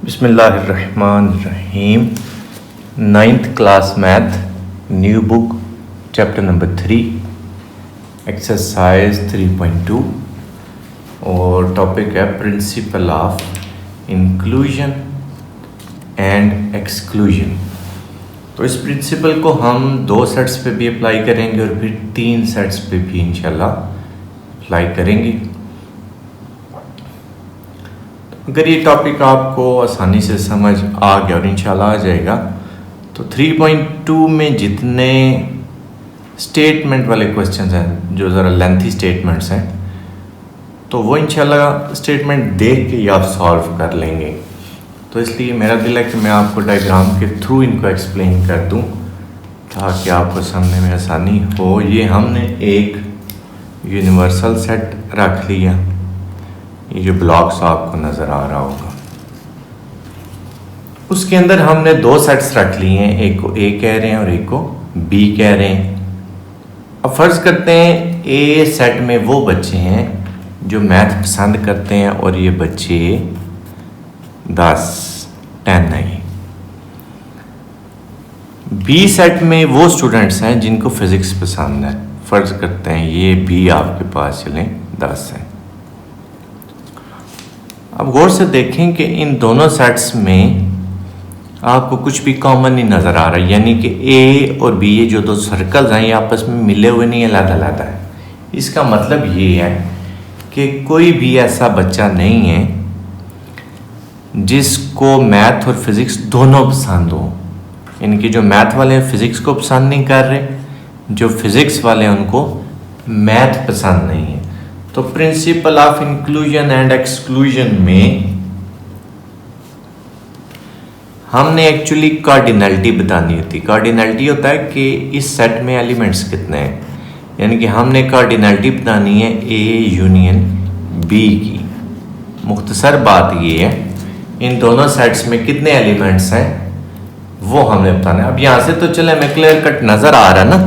बिस्मिल्लाहिर्रहमानिर्रहीम। 9th class math, new book, chapter number 3, exercise 3.2 और topic है principal of inclusion and exclusion. तो इस प्रिंसिपल को हम 2 सेट्स पे भी अप्लाई करेंगे और फिर 3 सेट्स पे भी इंशाल्लाह अप्लाई करेंगे। अगर ये टॉपिक आपको आसानी से समझ आ गया और इंशाल्लाह आ जाएगा तो 3.2 में जितने स्टेटमेंट वाले क्वेश्चंस हैं, जो ज़रा लेंथी स्टेटमेंट्स हैं, तो वो इंशाल्लाह स्टेटमेंट देख के ही आप सॉल्व कर लेंगे। तो इसलिए मेरा दिल है कि मैं आपको डायग्राम के थ्रू इनको एक्सप्लेन कर दूं ताकि आपको समझने में आसानी हो। ये हमने एक यूनिवर्सल सेट रख लिया, ये जो ब्लॉक्स आपको नज़र आ रहा होगा, उसके अंदर हमने 2 सेट्स रख लिए हैं, एक को ए कह रहे हैं और एक को बी कह रहे हैं। अब फर्ज करते हैं ए सेट में वो बच्चे हैं जो मैथ पसंद करते हैं और ये बच्चे 10 नहीं। बी सेट में वो स्टूडेंट्स हैं जिनको फिजिक्स पसंद है, फर्ज करते हैं ये बी आपके पास चलें 10 हैं। अब गौर से देखें कि इन दोनों सेट्स में आपको कुछ भी कॉमन नहीं नज़र आ रहा, यानी कि ए और बी ये जो 2 सर्कल्स हैं ये आपस में मिले हुए नहीं है, अलग-अलग है। इसका मतलब ये है कि कोई भी ऐसा बच्चा नहीं है जिसको मैथ और फिज़िक्स दोनों पसंद हो, यानी कि जो मैथ वाले हैं फिज़िक्स को पसंद नहीं कर रहे, जो फिज़िक्स वाले हैं उनको मैथ पसंद नहीं है। तो principal of inclusion and exclusion में हमने एक्चुअली कार्डिनलिटी बतानी होती। कार्डिनलिटी होता है कि इस सेट में एलिमेंट्स कितने हैं, यानी कि हमने कार्डिनलिटी बतानी है ए यूनियन बी की। मुख्तसर बात ये है इन दोनों सेट्स में कितने एलिमेंट्स हैं वो हमने बताना है। अब यहाँ से तो चले हमें क्लियर कट नज़र आ रहा है ना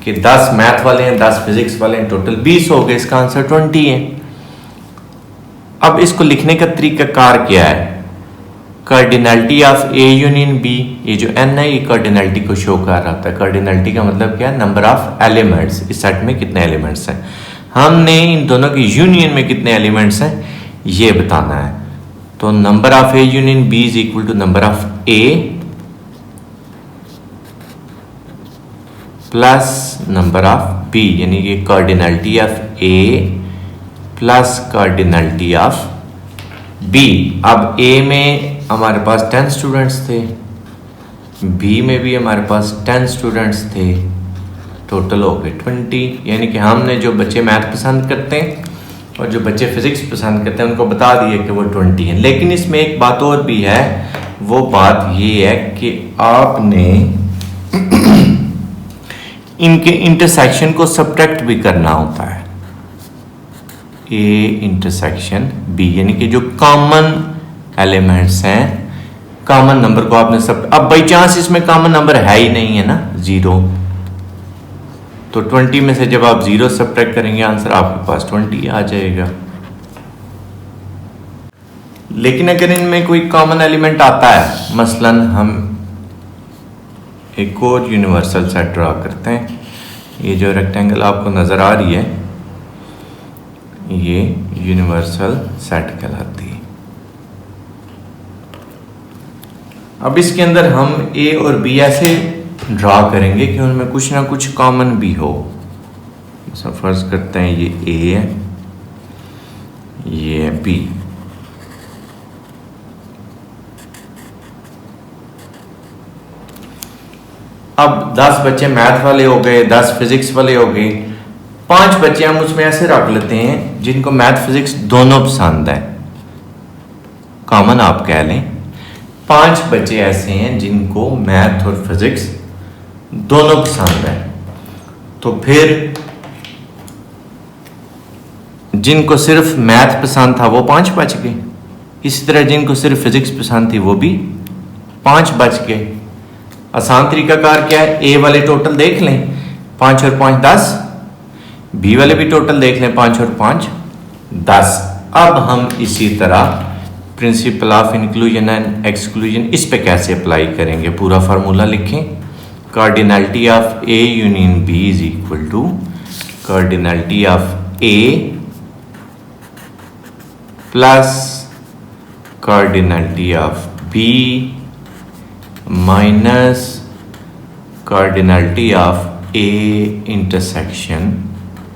कि 10 मैथ वाले हैं, 10 फिजिक्स वाले हैं, टोटल 20 हो गए, इसका आंसर 20 है। अब इसको लिखने का तरीकाकार क्या है? Cardinality of A union B, ये जो एन है ये कार्डिनलिटी को शो कर रहा था। कार्डिनलिटी का मतलब क्या है? नंबर ऑफ एलिमेंट्स, इस सेट में कितने एलिमेंट्स हैं। हमने इन दोनों की यूनियन में कितने एलिमेंट्स हैं ये बताना है। तो number of A union B is equal to number of A plus number of B, यानी कि cardinality of A plus cardinality of B. अब ए में हमारे पास 10 स्टूडेंट्स थे, बी में भी हमारे पास 10 स्टूडेंट्स थे, टोटल हो गए 20। यानी कि हमने जो बच्चे मैथ पसंद करते हैं और जो बच्चे फिजिक्स पसंद करते हैं उनको बता दिए कि वो 20 हैं। लेकिन इसमें एक बात और भी है, वो बात ये है कि आपने इनके इंटरसेक्शन को सब्ट्रैक्ट भी करना होता है। ए इंटरसेक्शन बी, यानी कि जो कॉमन एलिमेंट्स हैं, कॉमन नंबर को आपने सब, अब बाई चांस इसमें कॉमन नंबर है ही नहीं है ना, 0, तो 20 में से जब आप 0 सब्ट्रैक्ट करेंगे आंसर आपके पास 20 आ जाएगा। लेकिन अगर इनमें कोई कॉमन एलिमेंट आता है, मसलन हम एक और यूनिवर्सल सेट ड्रा करते हैं। ये जो रेक्टेंगल आपको नज़र आ रही है ये यूनिवर्सल सेट कहलाती है। अब इसके अंदर हम ए और बी ऐसे ड्रा करेंगे कि उनमें कुछ ना कुछ कॉमन भी हो। जैसा फर्ज करते हैं ये ए है, ये है बी। अब 10 बच्चे मैथ वाले हो गए, 10 फिजिक्स वाले हो गए, 5 बच्चे हम उसमें ऐसे रख लेते हैं जिनको मैथ फिजिक्स दोनों पसंद है, कॉमन आप कह लें। 5 बच्चे ऐसे हैं जिनको मैथ और फिजिक्स दोनों पसंद है। तो फिर जिनको सिर्फ मैथ पसंद था वो 5 बच गए, इसी तरह जिनको सिर्फ फिजिक्स पसंद थी वो भी 5 बच गए। आसान तरीकाकार क्या है? ए वाले टोटल देख लें, 5 और 5 10, बी वाले भी टोटल देख लें, 5 और 5 10। अब हम इसी तरह principle of inclusion and exclusion, इस पे कैसे अप्लाई करेंगे, पूरा फार्मूला लिखें। Cardinality of A union B is equal to cardinality of A plus cardinality of B minus cardinality of A intersection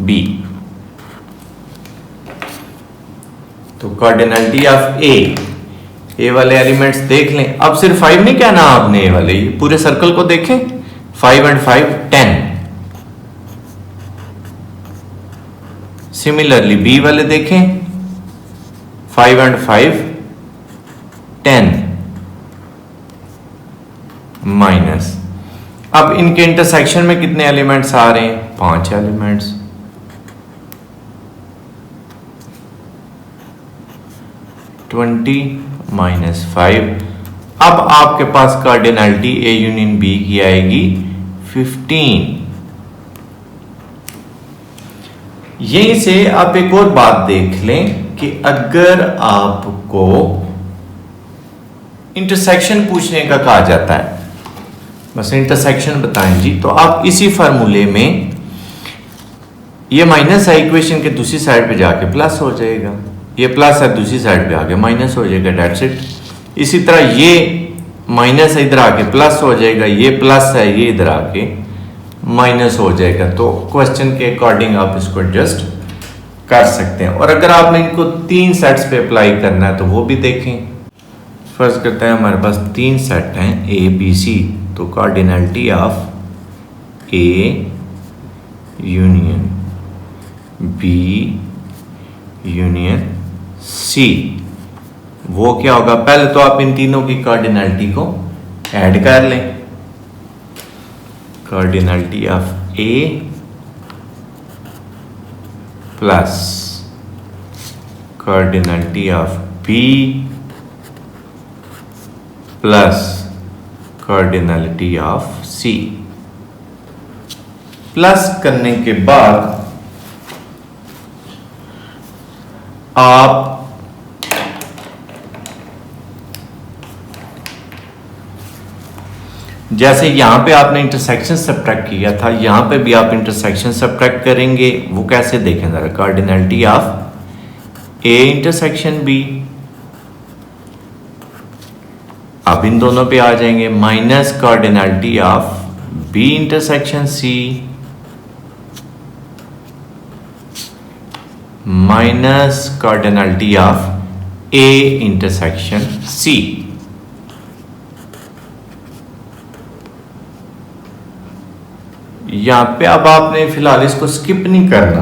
B. तो कार्डिनलिटी ऑफ ए वाले elements देख लें। अब सिर्फ 5 नहीं कहना आपने, ए वाले पूरे सर्कल को देखें, 5 and 5 10। सिमिलरली बी वाले देखें, 5 and 5 10 माइनस। अब इनके इंटरसेक्शन में कितने एलिमेंट्स आ रहे हैं, 5 एलिमेंट्स। -5। अब आपके पास कार्डिनलिटी ए यूनियन बी की आएगी 15। यहीं से आप एक और बात देख लें कि अगर आपको इंटरसेक्शन पूछने का कहा जाता है, बस इंटरसेक्शन बताएं जी, तो आप इसी फार्मूले में ये माइनस है इक्वेशन के दूसरी साइड पे जाके प्लस हो जाएगा, ये प्लस है दूसरी साइड पे आके माइनस हो जाएगा, डेट्स इट। इसी तरह ये माइनस है इधर आके प्लस हो जाएगा, ये प्लस है ये इधर आके माइनस हो जाएगा। तो क्वेश्चन के अकॉर्डिंग आप इसको एडजस्ट कर सकते हैं। और अगर आपने इनको 3 सेट्स पे अप्लाई करना है तो वो भी देखें। फर्ज करते हैं हमारे पास 3 सेट हैं ए बी सी, तो cardinality of A union B union C, वो क्या होगा, पहले तो आप इन तीनों की कार्डिनलिटी को ऐड कर लें। Cardinality of A plus cardinality of B plus cardinality of C. Plus करने के बाद आप जैसे यहां पे आपने इंटरसेक्शन सब्ट्रैक्ट किया था, यहां पे भी आप इंटरसेक्शन सब्ट्रैक्ट करेंगे। वो कैसे देखें जरा, cardinality of A intersection B, अब इन दोनों पे आ जाएंगे, minus cardinality of B intersection C minus cardinality of A intersection C. यहां पे अब आपने फिलहाल इसको स्किप नहीं करना।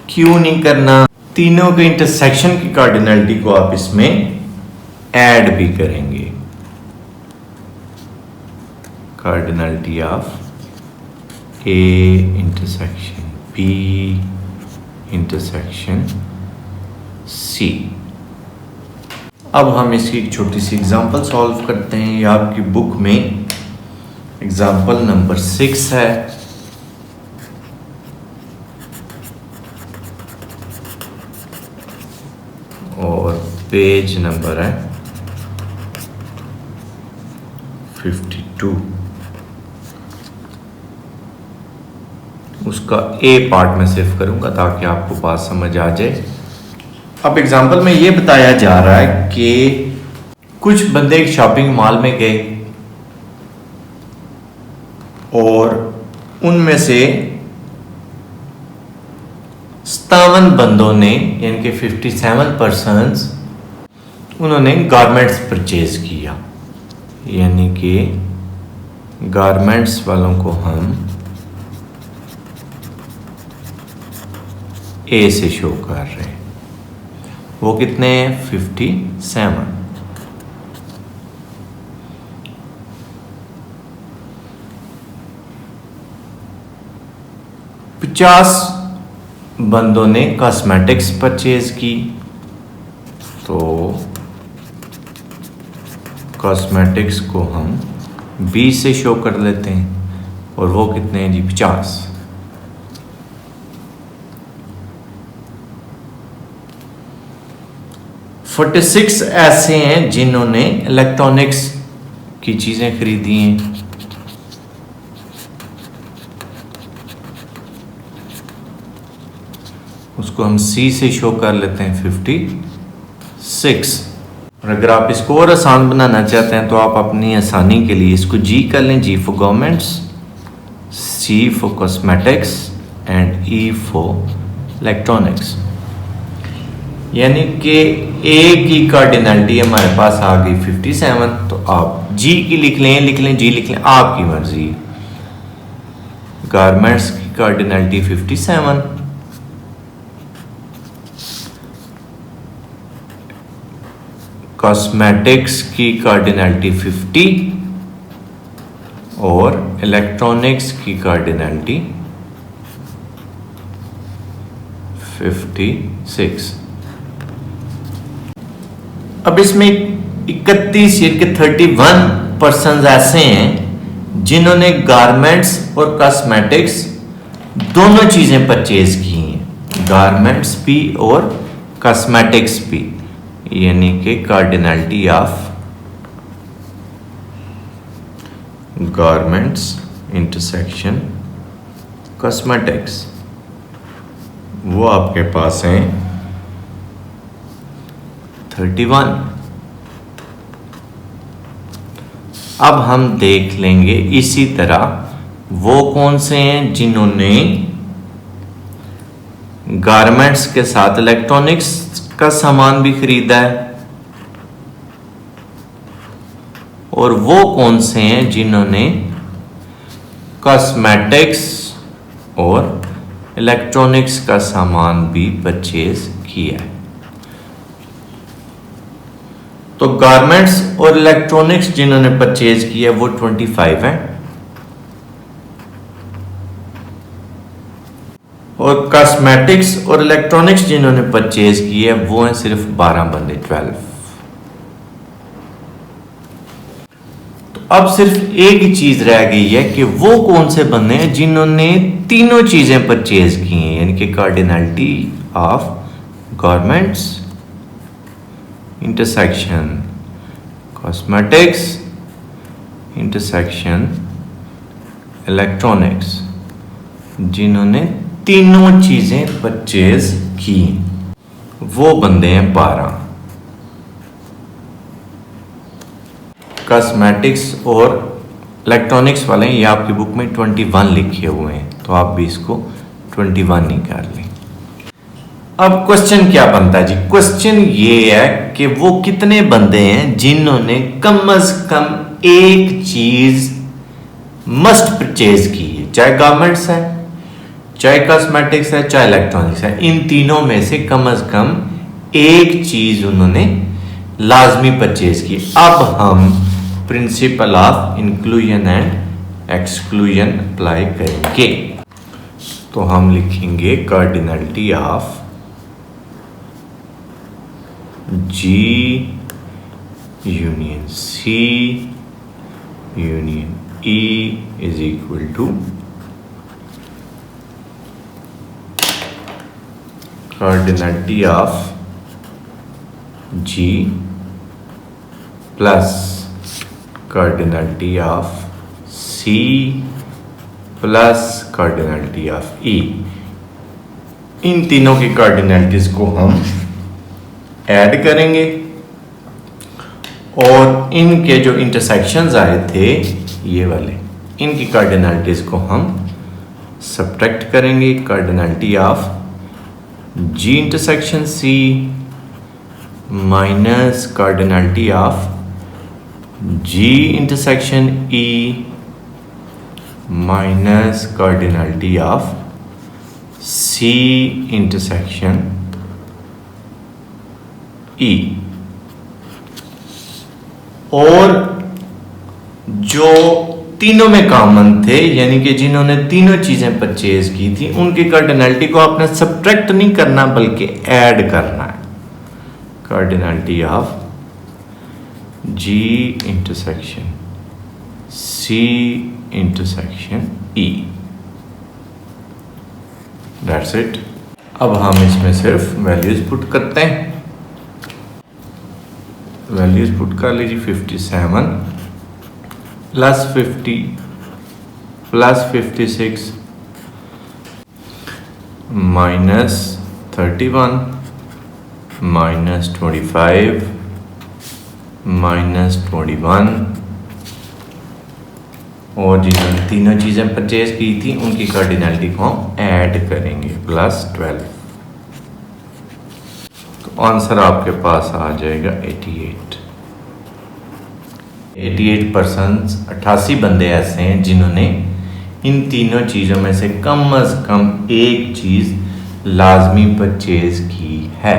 क्यों नहीं करना, तीनों के इंटरसेक्शन की कार्डिनलिटी को आप इसमें ऐड भी करेंगे। Cardinality of A intersection B intersection C. अब हम इसकी एक छोटी सी एग्जांपल सॉल्व करते हैं। ये आपकी बुक में एग्जाम्पल नंबर 6 है। और पेज नंबर है 52। उसका ए पार्ट में सिर्फ करूंगा ताकि आपको बात समझ आ जाए। अब एग्जाम्पल में ये बताया जा रहा है कि कुछ बंदे एक शॉपिंग मॉल में गए और उनमें से 57 बंदों ने यानी कि 57 पर्सन्स उन्होंने गारमेंट्स परचेज किया। यानी कि गारमेंट्स वालों को हम ए से शो कर रहे हैं। वो कितने हैं, 57। पचास बंदों ने कॉस्मेटिक्स परचेज की, तो कॉस्मेटिक्स को हम 20 से शो कर लेते हैं और वो कितने हैं जी, 50। 46 ऐसे हैं जिन्होंने इलेक्ट्रॉनिक्स की चीजें खरीदी हैं। उसको हम सी से शो कर लेते हैं 56। और अगर आप इसको और आसान बनाना चाहते हैं तो आप अपनी आसानी के लिए इसको जी कर लें, G for governments, C for cosmetics and E for electronics. यानी कि ए की कार्डिनलिटी हमारे पास आ गई 57, तो आप जी की लिख लें, जी लिख लें, आपकी मर्जी। गारमेंट्स की कार्डिनलिटी 57, कॉस्मेटिक्स की कार्डिनलिटी 50 और इलेक्ट्रॉनिक्स की कार्डिनलिटी 56। अब इसमें 31 यानी कि 31 पर्सन ऐसे हैं जिन्होंने गारमेंट्स और कॉस्मेटिक्स दोनों चीजें परचेज की हैं, गारमेंट्स भी और कॉस्मेटिक्स भी, यानी कि cardinality of garments intersection cosmetics वो आपके पास हैं 31। अब हम देख लेंगे इसी तरह वो कौन से हैं जिन्होंने गारमेंट्स के साथ इलेक्ट्रॉनिक्स का सामान भी खरीदा है, और वो कौन से हैं जिन्होंने कॉस्मेटिक्स और इलेक्ट्रॉनिक्स का सामान भी परचेज किया है। तो गारमेंट्स और इलेक्ट्रॉनिक्स जिन्होंने परचेज किया वो 25 है, और कॉस्मेटिक्स और इलेक्ट्रॉनिक्स जिन्होंने परचेज किया है वो हैं सिर्फ 12 बंदे, 12। तो अब सिर्फ एक ही चीज रह गई है कि वो कौन से बंदे हैं जिन्होंने तीनों चीजें परचेज की हैं, यानी कि cardinality of garments intersection cosmetics intersection electronics, जिन्होंने तीनों चीजें परचेज की, वो बंदे हैं 12। कॉस्मेटिक्स और इलेक्ट्रॉनिक्स वाले ये आपकी बुक में 21 लिखे हुए हैं, तो आप भी इसको 21 निकाल लें। अब क्वेश्चन क्या बनता है जी? क्वेश्चन ये है कि वो कितने बंदे हैं जिन्होंने कम से कम एक चीज मस्ट परचेज की है, चाहे गारमेंट्स है, चाहे कॉस्मेटिक्स है, चाहे इलेक्ट्रॉनिक्स है, इन तीनों में से कम एक चीज उन्होंने लाजमी परचेज की। अब हम principle of inclusion and exclusion apply करेंगे, तो हम लिखेंगे cardinality of G union C union E is equal to cardinality of G plus cardinality of C plus cardinality of E. इन तीनों की कार्डिनलिटीज को हम ऐड करेंगे और इनके जो इंटरसेक्शंस आए थे ये वाले, इनकी कार्डिनलिटीज को हम सब्ट्रैक्ट करेंगे। Cardinality of G intersection C minus cardinality of G intersection E minus cardinality of C intersection E, और जो तीनों में कॉमन थे यानी कि जिन्होंने तीनों चीजें परचेज की थी उनकी कार्डिनलिटी को आपने सब्ट्रैक्ट नहीं करना बल्कि ऐड करना है। Cardinality of G intersection C intersection E, that's it. अब हम इसमें सिर्फ वैल्यूज पुट करते हैं। वैल्यूज पुट कर लीजिए 57 plus 50 plus 56 minus 31 minus 25 minus 21 और जिन्होंने तीनों चीज़ें परचेज की थी उनकी कार्डिनलिटी को हम ऐड करेंगे प्लस 12। तो आंसर आपके पास आ जाएगा 88%। 88 बंदे ऐसे हैं जिन्होंने इन तीनों चीज़ों में से कम एक चीज़ लाजमी परचेज की है।